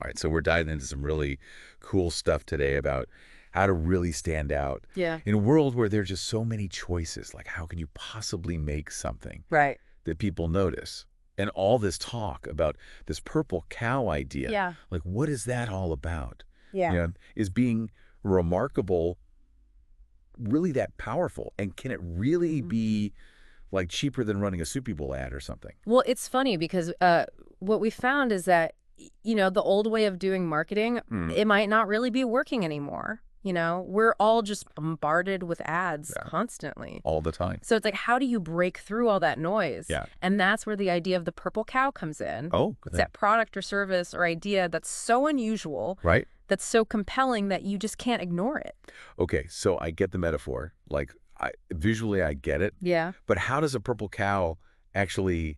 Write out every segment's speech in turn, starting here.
All right, so we're diving into some really cool stuff today about how to really stand out Yeah. in a world where there's just so many choices. Like, how can you possibly make something Right. that people notice? And all this talk about this purple cow idea, Yeah. like, what is that all about? Yeah. Is being remarkable really that powerful? And can it really be like cheaper than running a Super Bowl ad or something? Well, it's funny because what we found is that, the old way of doing marketing, it might not really be working anymore. We're all just bombarded with ads constantly. All the time. So it's like, how do you break through all that noise? Yeah. And that's where the idea of the purple cow comes in. Oh, It's that product or service or idea that's so unusual, right. that's so compelling that you just can't ignore it. Okay, so I get the metaphor. Like, visually, I get it. Yeah. But how does a purple cow actually,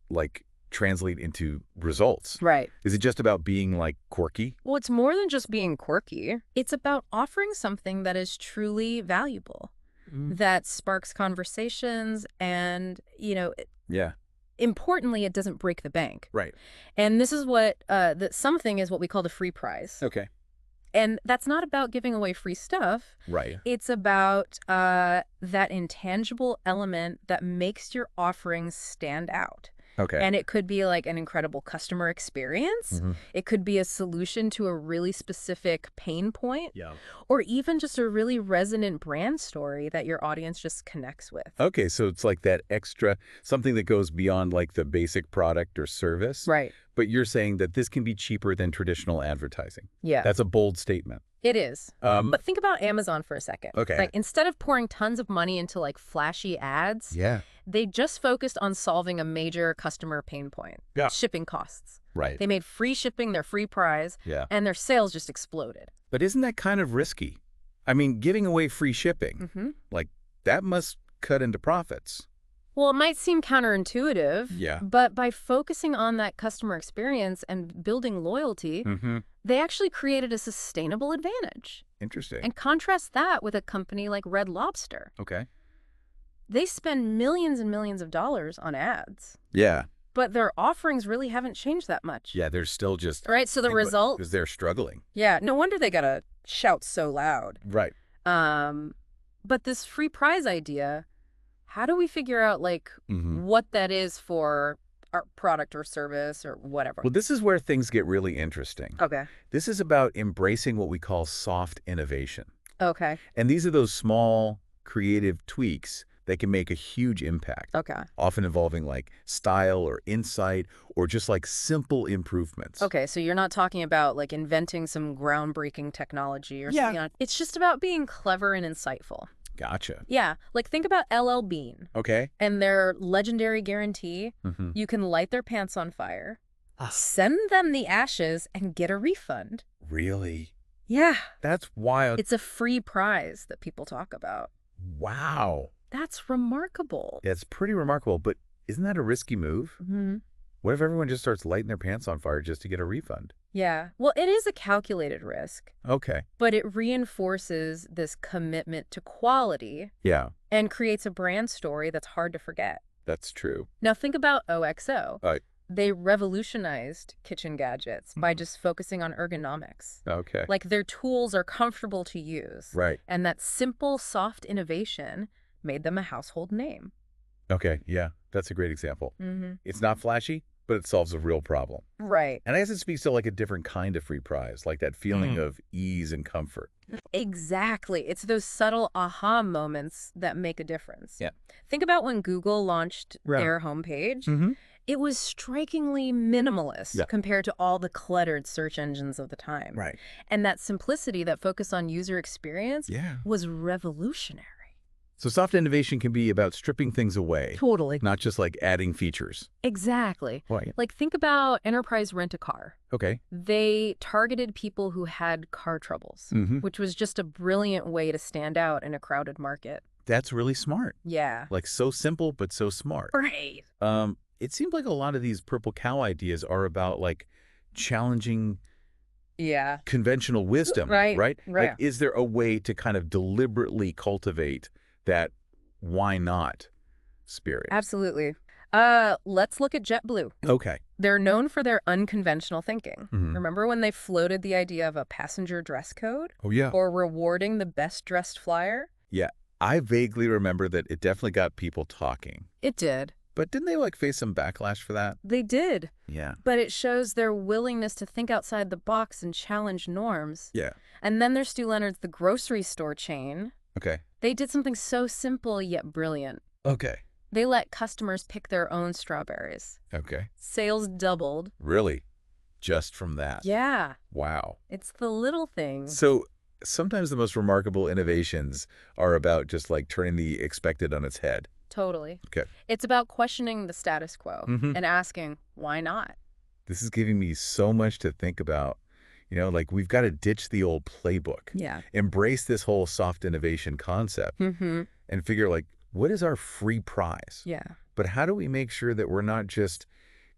like, translate into results? Right. Is it just about being, like, quirky? Well, it's more than just being quirky. It's about offering something that is truly valuable, that sparks conversations, and, Yeah. importantly, it doesn't break the bank. Right. And this is what, that something is what we call the free prize. Okay. And that's not about giving away free stuff. Right. It's about that intangible element that makes your offerings stand out. Okay. And it could be like an incredible customer experience. It could be a solution to a really specific pain point. Yeah. Or even just a really resonant brand story that your audience just connects with. Okay, so it's like that extra, something that goes beyond, like, the basic product or service. Right. But you're saying that this can be cheaper than traditional advertising. Yeah. That's a bold statement. It is. But think about Amazon for a second. Okay. Like, instead of pouring tons of money into like flashy ads, Yeah. they just focused on solving a major customer pain point. Yeah. Shipping costs. Right. They made free shipping their free prize, Yeah. and their sales just exploded. But isn't that kind of risky? I mean, giving away free shipping, like, that must cut into profits. Well, it might seem counterintuitive, Yeah. but by focusing on that customer experience and building loyalty, they actually created a sustainable advantage. Interesting. And contrast that with a company like Red Lobster. Okay. They spend millions and millions of dollars on ads, Yeah. but their offerings really haven't changed that much. Yeah, they're still just... Right, so the result... Because they're struggling. Yeah, no wonder they gotta shout so loud. Right. But this free prize idea, how do we figure out, like, what that is for our product or service or whatever? Well, this is where things get really interesting. Okay. This is about embracing what we call soft innovation. Okay. And these are those small, creative tweaks that can make a huge impact. Okay. Often involving, like, style or insight or just, like, simple improvements. Okay, so you're not talking about, like, inventing some groundbreaking technology or Yeah. something. It's just about being clever and insightful. Gotcha. Yeah, like, think about LL Bean Okay. and their legendary guarantee. You can light their pants on fire, send them the ashes, and get a refund. Really? Yeah. That's wild. It's a free prize that people talk about. Wow. That's remarkable. Yeah, it's pretty remarkable, but isn't that a risky move? What if everyone just starts lighting their pants on fire just to get a refund? Yeah. Well, it is a calculated risk, Okay. but it reinforces this commitment to quality Yeah, and creates a brand story that's hard to forget. that's true. Now, think about OXO. Right. They revolutionized kitchen gadgets by just focusing on ergonomics. Okay. Like, their tools are comfortable to use. Right. And that simple, soft innovation made them a household name. Okay, yeah, that's a great example. It's not flashy, but it solves a real problem. Right. And I guess it speaks to, like, a different kind of free prize, like that feeling of ease and comfort. Exactly. It's those subtle aha moments that make a difference. Yeah. Think about when Google launched Right. their homepage. It was strikingly minimalist compared to all the cluttered search engines of the time. Right. And that simplicity, that focus on user experience, Yeah. was revolutionary. So soft innovation can be about stripping things away, Totally. not just, like, adding features. Exactly. Right. Like, think about Enterprise Rent-A-Car. Okay. They targeted people who had car troubles, which was just a brilliant way to stand out in a crowded market. That's really smart. Yeah. Like, so simple, but so smart. Right. It seems like a lot of these purple cow ideas are about, like, challenging Yeah. conventional wisdom, Right. right? Right. Like, is there a way to kind of deliberately cultivate that why not spirit? Absolutely. Let's look at JetBlue. Okay. They're known for their unconventional thinking. Mhm. Remember when they floated the idea of a passenger dress code? Oh, yeah. Or rewarding the best-dressed flyer? Yeah, I vaguely remember that it definitely got people talking. It did. But didn't they, like, face some backlash for that? They did. Yeah. But it shows their willingness to think outside the box and challenge norms. Yeah. And then there's Stu Leonard's The Grocery Store chain. Okay. They did something so simple yet brilliant. Okay. They let customers pick their own strawberries. Okay. Sales doubled. Really? Just from that? Yeah. Wow. It's the little things. So sometimes the most remarkable innovations are about just like turning the expected on its head. Totally. Okay. It's about questioning the status quo Mhm. and asking, why not? This is giving me so much to think about. You know, like we've got to ditch the old playbook, Yeah. embrace this whole soft innovation concept, Mm-hmm. and figure like, what is our free prize? Yeah. But how do we make sure that we're not just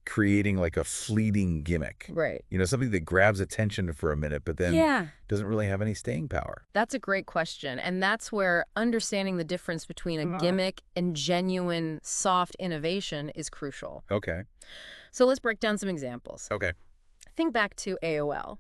creating like a fleeting gimmick? Right. You know, something that grabs attention for a minute, but then Yeah. doesn't really have any staying power. That's a great question. And that's where understanding the difference between a gimmick and genuine soft innovation is crucial. Okay. So let's break down some examples. Okay. Think back to AOL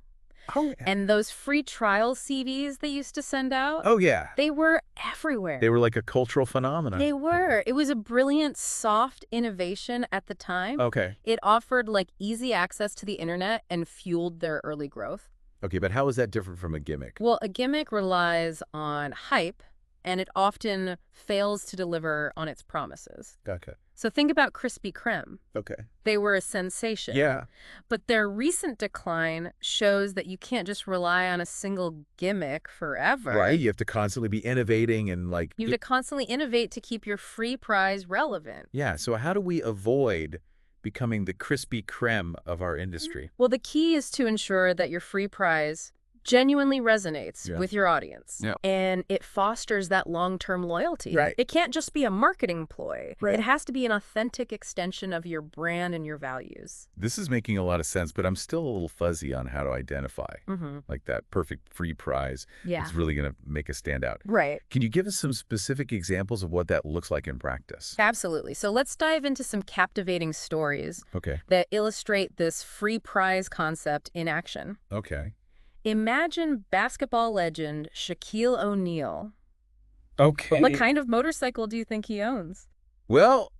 Oh, yeah. and those free trial CDs they used to send out. Oh, yeah. They were everywhere. They were like a cultural phenomenon. They were. It was a brilliant, soft innovation at the time. Okay. It offered like easy access to the internet and fueled their early growth. Okay, but how is that different from a gimmick? Well, a gimmick relies on hype, and it often fails to deliver on its promises. Okay. So think about Krispy Kreme. Okay. They were a sensation. Yeah. But their recent decline shows that you can't just rely on a single gimmick forever. Right. You have to constantly be innovating and like. You have to constantly innovate to keep your free prize relevant. Yeah. So how do we avoid becoming the Krispy Kreme of our industry? Well, the key is to ensure that your free prize genuinely resonates with your audience. Yeah. And it fosters that long-term loyalty. Right. It can't just be a marketing ploy. Right. It has to be an authentic extension of your brand and your values. This is making a lot of sense, but I'm still a little fuzzy on how to identify like that perfect free prize. Yeah. It's really going to make us stand out. Right. Can you give us some specific examples of what that looks like in practice? Absolutely. So let's dive into some captivating stories Okay. that illustrate this free prize concept in action. Okay. Imagine basketball legend Shaquille O'Neal. Okay. What kind of motorcycle do you think he owns? Well,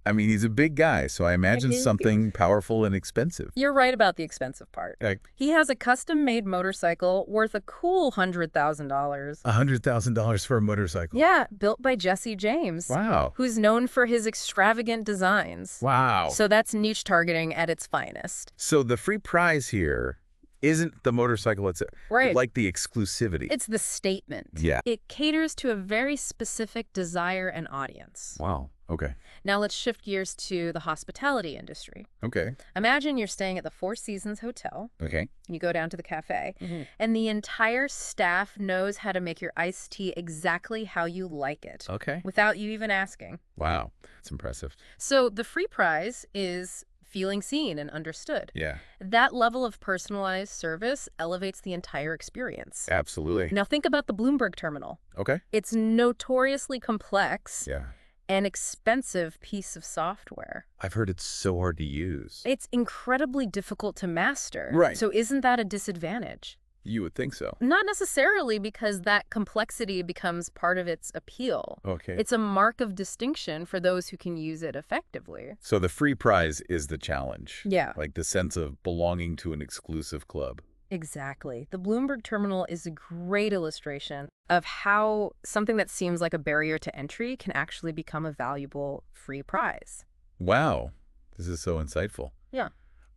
I mean, he's a big guy, so I imagine something powerful and expensive. You're right about the expensive part. He has a custom-made motorcycle worth a cool $100,000. $100,000 for a motorcycle. Yeah, built by Jesse James. Wow. Who's known for his extravagant designs. Wow. So that's niche targeting at its finest. So the free prize here isn't the motorcycle itself, Right. like the exclusivity. It's the statement. Yeah. It caters to a very specific desire and audience. Wow. Okay. Now let's shift gears to the hospitality industry. Okay. Imagine you're staying at the Four Seasons Hotel. Okay. You go down to the cafe, and the entire staff knows how to make your iced tea exactly how you like it, Okay. without you even asking. Wow. That's impressive. So the free prize is feeling seen and understood. Yeah. That level of personalized service elevates the entire experience. Absolutely. Now think about the Bloomberg terminal. Okay. It's notoriously complex Yeah. and expensive piece of software. I've heard it's so hard to use. It's incredibly difficult to master. Right. So isn't that a disadvantage? You would think so. Not necessarily, because that complexity becomes part of its appeal. Okay. It's a mark of distinction for those who can use it effectively. So the free prize is the challenge. Yeah. Like the sense of belonging to an exclusive club. Exactly. The Bloomberg terminal is a great illustration of how something that seems like a barrier to entry can actually become a valuable free prize. Wow. This is so insightful. Yeah.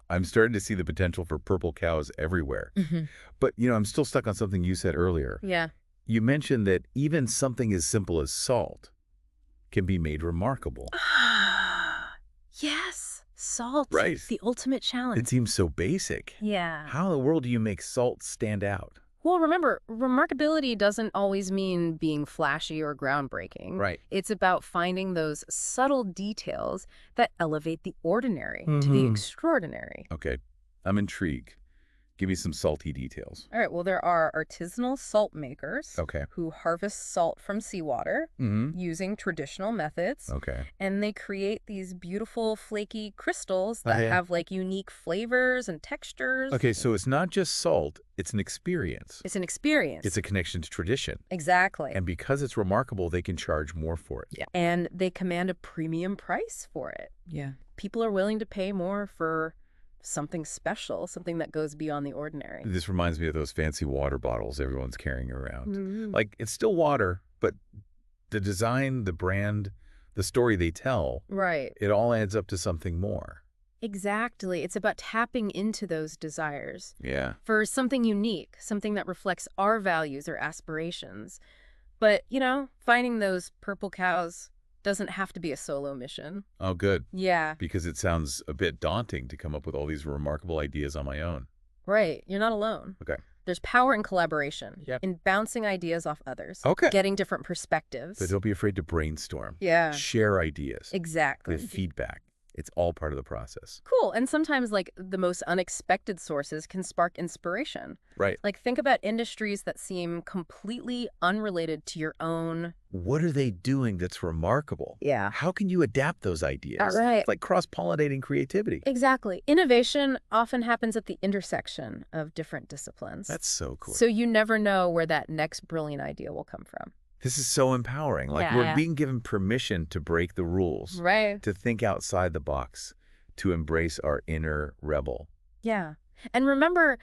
I'm starting to see the potential for purple cows everywhere. But, you know, I'm still stuck on something you said earlier. Yeah. You mentioned that even something as simple as salt can be made remarkable. Yes. Salt. Right. The ultimate challenge. It seems so basic. Yeah. How in the world do you make salt stand out? Well, remember, remarkability doesn't always mean being flashy or groundbreaking. Right. It's about finding those subtle details that elevate the ordinary to the extraordinary. Okay. I'm intrigued. Give me some salty details. All right, well, there are artisanal salt makers Okay. who harvest salt from seawater using traditional methods. Okay. And they create these beautiful flaky crystals Oh, that yeah. have like unique flavors and textures. Okay, so it's not just salt, it's an experience. It's an experience. It's a connection to tradition. Exactly. And because it's remarkable, they can charge more for it. Yeah. And they command a premium price for it. Yeah. People are willing to pay more for something special, something that goes beyond the ordinary. This reminds me of those fancy water bottles everyone's carrying around. Mm-hmm. Like, it's still water, but the design, the brand, the story they tell, Right. it all adds up to something more. Exactly. It's about tapping into those desires Yeah. for something unique, something that reflects our values or aspirations. But, you know, finding those purple cows doesn't have to be a solo mission. Oh, good. Yeah, Because it sounds a bit daunting to come up with all these remarkable ideas on my own. right. You're not alone. Okay. There's power in collaboration, Yep. in bouncing ideas off others, Okay. getting different perspectives. But don't be afraid to brainstorm. Yeah, Share ideas. exactly. Give feedback. It's all part of the process. Cool. And sometimes, like, the most unexpected sources can spark inspiration. Right. Like, think about industries that seem completely unrelated to your own. What are they doing that's remarkable? Yeah. How can you adapt those ideas? All right. It's like cross-pollinating creativity. Exactly. Innovation often happens at the intersection of different disciplines. That's so cool. So you never know where that next brilliant idea will come from. This is so empowering. Like, we're being given permission to break the rules, Right. to think outside the box, to embrace our inner rebel. Yeah. And remember,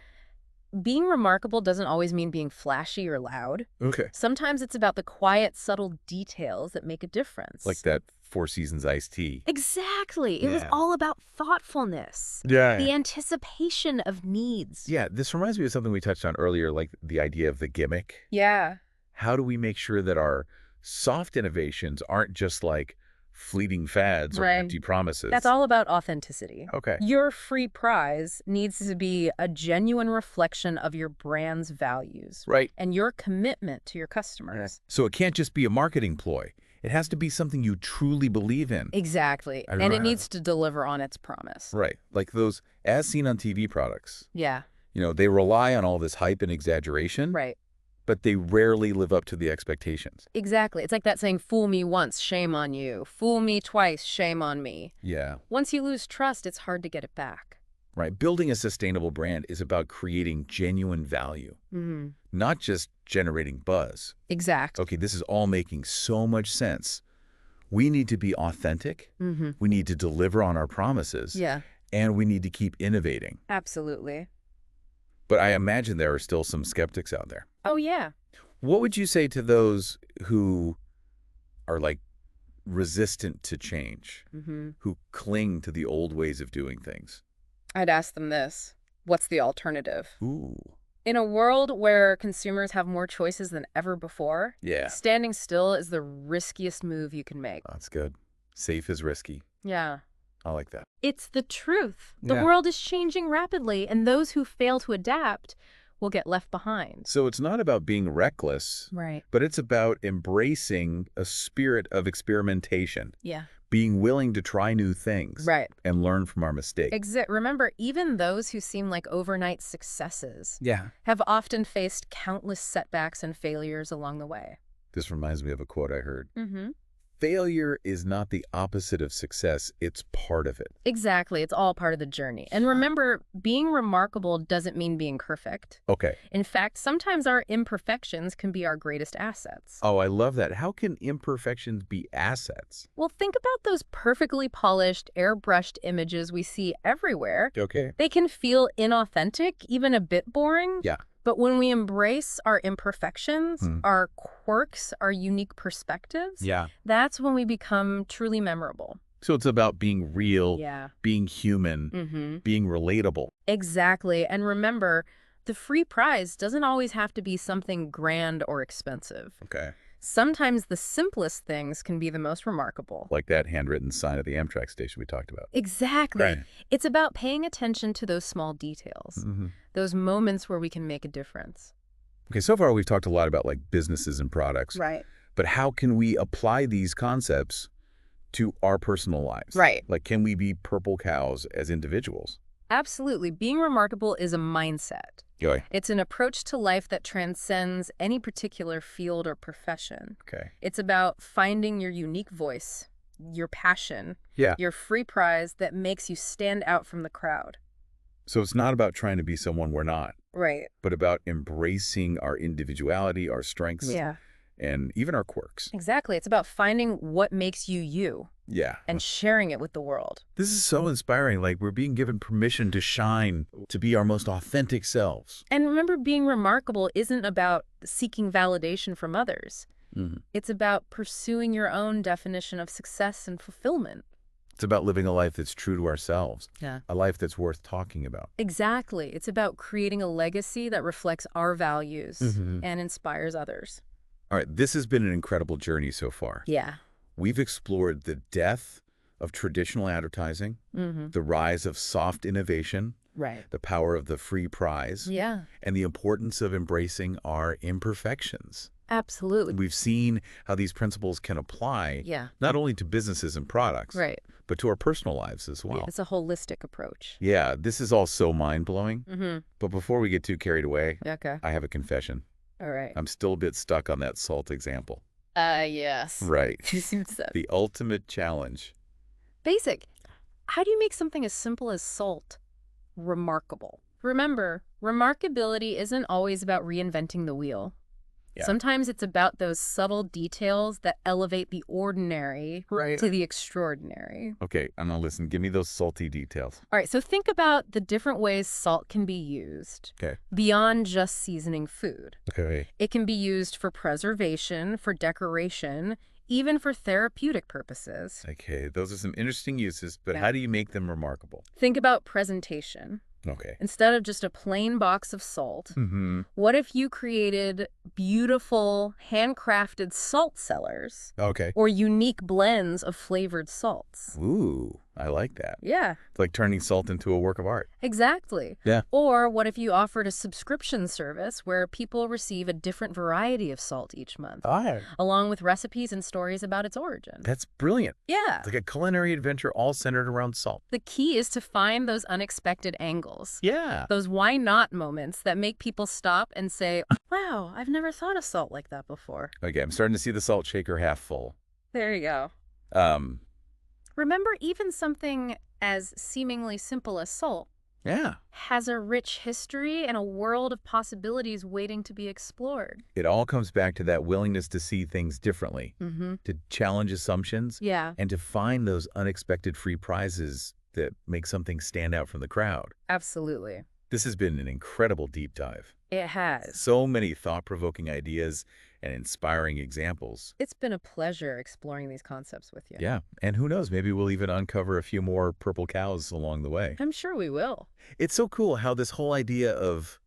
being remarkable doesn't always mean being flashy or loud. Okay. Sometimes it's about the quiet, subtle details that make a difference. Like that Four Seasons iced tea. Exactly. It was Yeah. all about thoughtfulness. Yeah. The anticipation of needs. Yeah, this reminds me of something we touched on earlier, like the idea of the gimmick. Yeah. How do we make sure that our soft innovations aren't just like fleeting fads or Right. empty promises? That's all about authenticity. Okay. Your free prize needs to be a genuine reflection of your brand's values Right. and your commitment to your customers. So it can't just be a marketing ploy. It has to be something you truly believe in. Exactly. I And it remember- needs to deliver on its promise. Right. Like those as seen on TV products. Yeah. You know, they rely on all this hype and exaggeration, Right. but they rarely live up to the expectations. Exactly. It's like that saying, fool me once, shame on you. Fool me twice, shame on me. Yeah. Once you lose trust, it's hard to get it back. Right. Building a sustainable brand is about creating genuine value, Mm-hmm. not just generating buzz. Exactly. Okay, this is all making so much sense. We need to be authentic. Mm-hmm. We need to deliver on our promises. Yeah, And we need to keep innovating. absolutely. But I imagine there are still some skeptics out there. Oh, yeah. What would you say to those who are like resistant to change, Mm-hmm. who cling to the old ways of doing things? I'd ask them this. What's the alternative? Ooh. In a world where consumers have more choices than ever before, Yeah. standing still is the riskiest move you can make. That's good. Safe is risky. Yeah. I like that. It's the truth. The Yeah. world is changing rapidly, and those who fail to adapt will get left behind. So it's not about being reckless, Right. but it's about embracing a spirit of experimentation, Yeah. being willing to try new things Right. and learn from our mistakes. Remember, even those who seem like overnight successes Yeah. have often faced countless setbacks and failures along the way. This reminds me of a quote I heard. Mm-hmm. Failure is not the opposite of success. It's part of it. Exactly. It's all part of the journey. And remember, being remarkable doesn't mean being perfect. Okay. In fact, sometimes our imperfections can be our greatest assets. Oh, I love that. How can imperfections be assets? Well, think about those perfectly polished, airbrushed images we see everywhere. Okay. They can feel inauthentic, even a bit boring. Yeah. But when we embrace our imperfections, our quirks, our unique perspectives, Yeah. that's when we become truly memorable. So it's about being real, Yeah. being human, Mm-hmm. being relatable. Exactly. And remember, the free prize doesn't always have to be something grand or expensive. Okay. Sometimes the simplest things can be the most remarkable. Like that handwritten sign at the Amtrak station we talked about. Exactly. Right. It's about paying attention to those small details, Mm-hmm. those moments where we can make a difference. Okay, so far we've talked a lot about like businesses and products. Right. But how can we apply these concepts to our personal lives? Right. Like, can we be purple cows as individuals? Absolutely. Being remarkable is a mindset. Okay. It's an approach to life that transcends any particular field or profession. Okay. It's about finding your unique voice, your passion, Yeah. your free prize that makes you stand out from the crowd. So it's not about trying to be someone we're not, Right. but about embracing our individuality, our strengths, Yeah. and even our quirks. Exactly. It's about finding what makes you you Yeah. and sharing it with the world. This is so inspiring. Like, we're being given permission to shine, to be our most authentic selves. And remember, being remarkable isn't about seeking validation from others. Mm-hmm. It's about pursuing your own definition of success and fulfillment. It's about living a life that's true to ourselves, Yeah. a life that's worth talking about. Exactly. It's about creating a legacy that reflects our values Mhm. and inspires others. All right, this has been an incredible journey so far. Yeah. We've explored the death of traditional advertising, Mm-hmm. the rise of soft innovation, Right. the power of the free prize, Yeah. and the importance of embracing our imperfections. Absolutely. We've seen how these principles can apply Yeah. not only to businesses and products, Right. but to our personal lives as well. Yeah. It's a holistic approach. Yeah, this is all so mind-blowing. Mm-hmm. But before we get too carried away, Okay. I have a confession. All right. I'm still a bit stuck on that salt example. Yes. Right. Seems so The ultimate challenge. basic. How do you make something as simple as salt remarkable? Remember, remarkability isn't always about reinventing the wheel. Yeah. Sometimes it's about those subtle details that elevate the ordinary Right. to the extraordinary. Okay, I'm gonna listen. Give me those salty details. All right, so think about the different ways salt can be used Okay. beyond just seasoning food. Okay. It can be used for preservation, for decoration, even for therapeutic purposes. Okay, those are some interesting uses, but Yeah. how do you make them remarkable? Think about presentation. Okay. Instead of just a plain box of salt, Mm-hmm. what if you created beautiful, handcrafted salt cellars Okay. or unique blends of flavored salts? Ooh, I like that. Yeah, It's like turning salt into a work of art. exactly. Yeah. Or what if you offered a subscription service where people receive a different variety of salt each month, Oh, along with recipes and stories about its origin? that's brilliant. Yeah. It's like a culinary adventure all centered around salt. The key is to find those unexpected angles. Yeah. Those why not moments that make people stop and say, wow, I've never thought of salt like that before. Okay, I'm starting to see the salt shaker half full. There you go. Um, Remember, even something as seemingly simple as salt yeah. has a rich history and a world of possibilities waiting to be explored. It all comes back to that willingness to see things differently, Mm-hmm. to challenge assumptions, Yeah, and to find those unexpected free prizes that make something stand out from the crowd. absolutely. This has been an incredible deep dive. It has. So many thought-provoking ideas and inspiring examples. It's been a pleasure exploring these concepts with you. Yeah, and who knows, maybe we'll even uncover a few more purple cows along the way. I'm sure we will. It's so cool how this whole idea of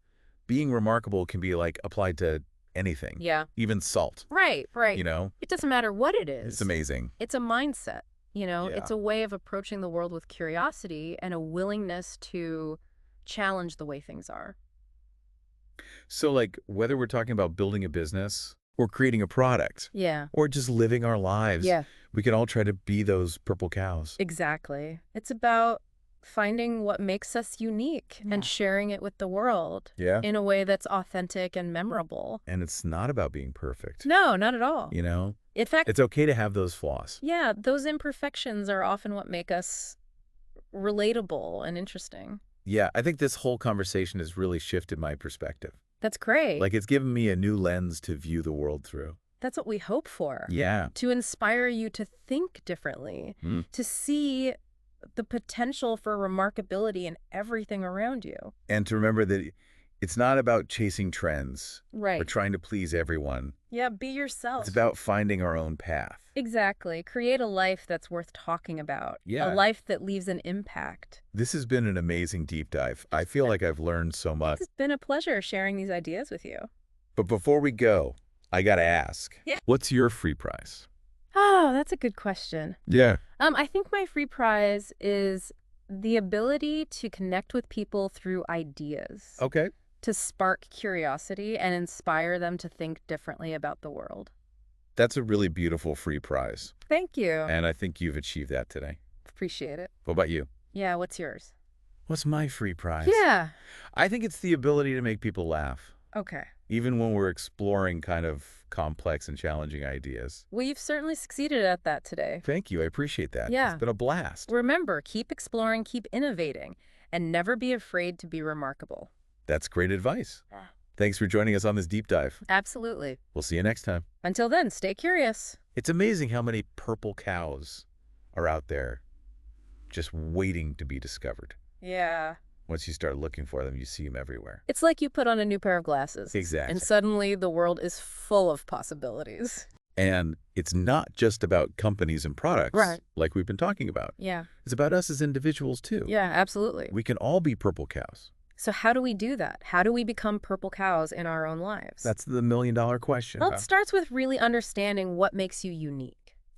being remarkable can be like applied to anything, Yeah. even salt, Right, right. you know? It doesn't matter what it is. It's amazing. It's a mindset, Yeah. It's a way of approaching the world with curiosity and a willingness to challenge the way things are. So like whether we're talking about building a business or creating a product Yeah. or just living our lives, Yeah, we can all try to be those purple cows. exactly. It's about finding what makes us unique Yeah. and sharing it with the world Yeah. in a way that's authentic and memorable. And it's not about being perfect, No, not at all. you know? In fact, It's okay to have those flaws. yeah, those imperfections are often what make us relatable and interesting. Yeah, I think this whole conversation has really shifted my perspective. That's great. Like it's given me a new lens to view the world through. That's what we hope for. Yeah. To inspire you to think differently, Mm. to see the potential for remarkability in everything around you. And to remember that it's not about chasing trends or Right. trying to please everyone. Yeah, be yourself. It's about finding our own path. Exactly. Create a life that's worth talking about. Yeah. A life that leaves an impact. This has been an amazing deep dive. I feel like I've learned so much. It's been a pleasure sharing these ideas with you. But before we go, I got to ask, Yeah. what's your free prize? Oh, that's a good question. Yeah. I think my free prize is the ability to connect with people through ideas, Okay. to spark curiosity and inspire them to think differently about the world. That's a really beautiful free prize. Thank you. And I think you've achieved that today. Appreciate it. What about you? Yeah, what's yours? What's my free prize? Yeah. I think it's the ability to make people laugh, Okay. even when we're exploring kind of complex and challenging ideas. Well, you've certainly succeeded at that today. Thank you. I appreciate that. It's Yeah. been a blast. Remember, keep exploring, keep innovating, and never be afraid to be remarkable. That's great advice. Yeah. Thanks for joining us on this deep dive. Absolutely. We'll see you next time. Until then, stay curious. It's amazing how many purple cows are out there just waiting to be discovered. Yeah. Once you start looking for them, you see them everywhere. It's like you put on a new pair of glasses. Exactly. And suddenly the world is full of possibilities. And it's not just about companies and products, Right. like we've been talking about. Yeah. It's about us as individuals, too. Yeah, absolutely. We can all be purple cows. So how do we do that? How do we become purple cows in our own lives? That's the million-dollar question. Well, it starts with really understanding what makes you unique.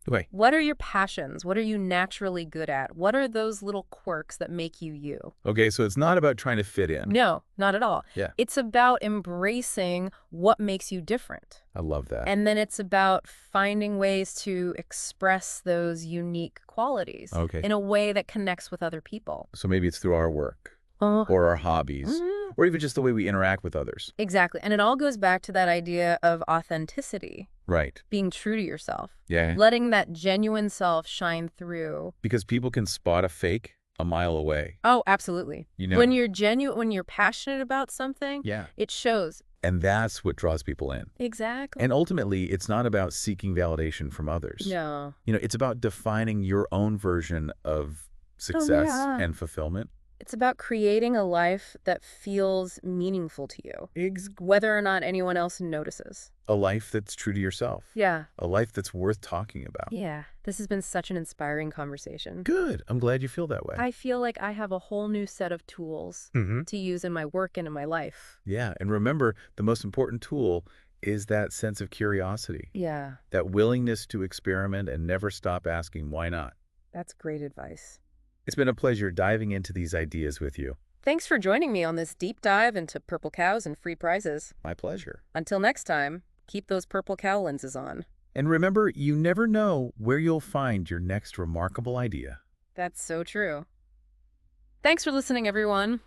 Wait. What are your passions? What are you naturally good at? What are those little quirks that make you you? Okay, so it's not about trying to fit in. No, not at all. Yeah. It's about embracing what makes you different. I love that. And then it's about finding ways to express those unique qualities Okay. in a way that connects with other people. So maybe it's through our work or our hobbies or even just the way we interact with others. Exactly. And it all goes back to that idea of authenticity, Right. being true to yourself, Yeah. letting that genuine self shine through. Because people can spot a fake a mile away. Oh, absolutely. You know? When you're genuine, when you're passionate about something, Yeah. it shows. And that's what draws people in. Exactly. And ultimately, it's not about seeking validation from others. No. You know, it's about defining your own version of success and fulfillment. It's about creating a life that feels meaningful to you, whether or not anyone else notices. A life that's true to yourself. Yeah. A life that's worth talking about. Yeah. This has been such an inspiring conversation. Good. I'm glad you feel that way. I feel like I have a whole new set of tools to use in my work and in my life. Yeah. And remember, the most important tool is that sense of curiosity. Yeah. That willingness to experiment and never stop asking why not. That's great advice. It's been a pleasure diving into these ideas with you. Thanks for joining me on this deep dive into purple cows and free prizes. My pleasure. Until next time, keep those purple cow lenses on. And remember, you never know where you'll find your next remarkable idea. That's so true. Thanks for listening, everyone.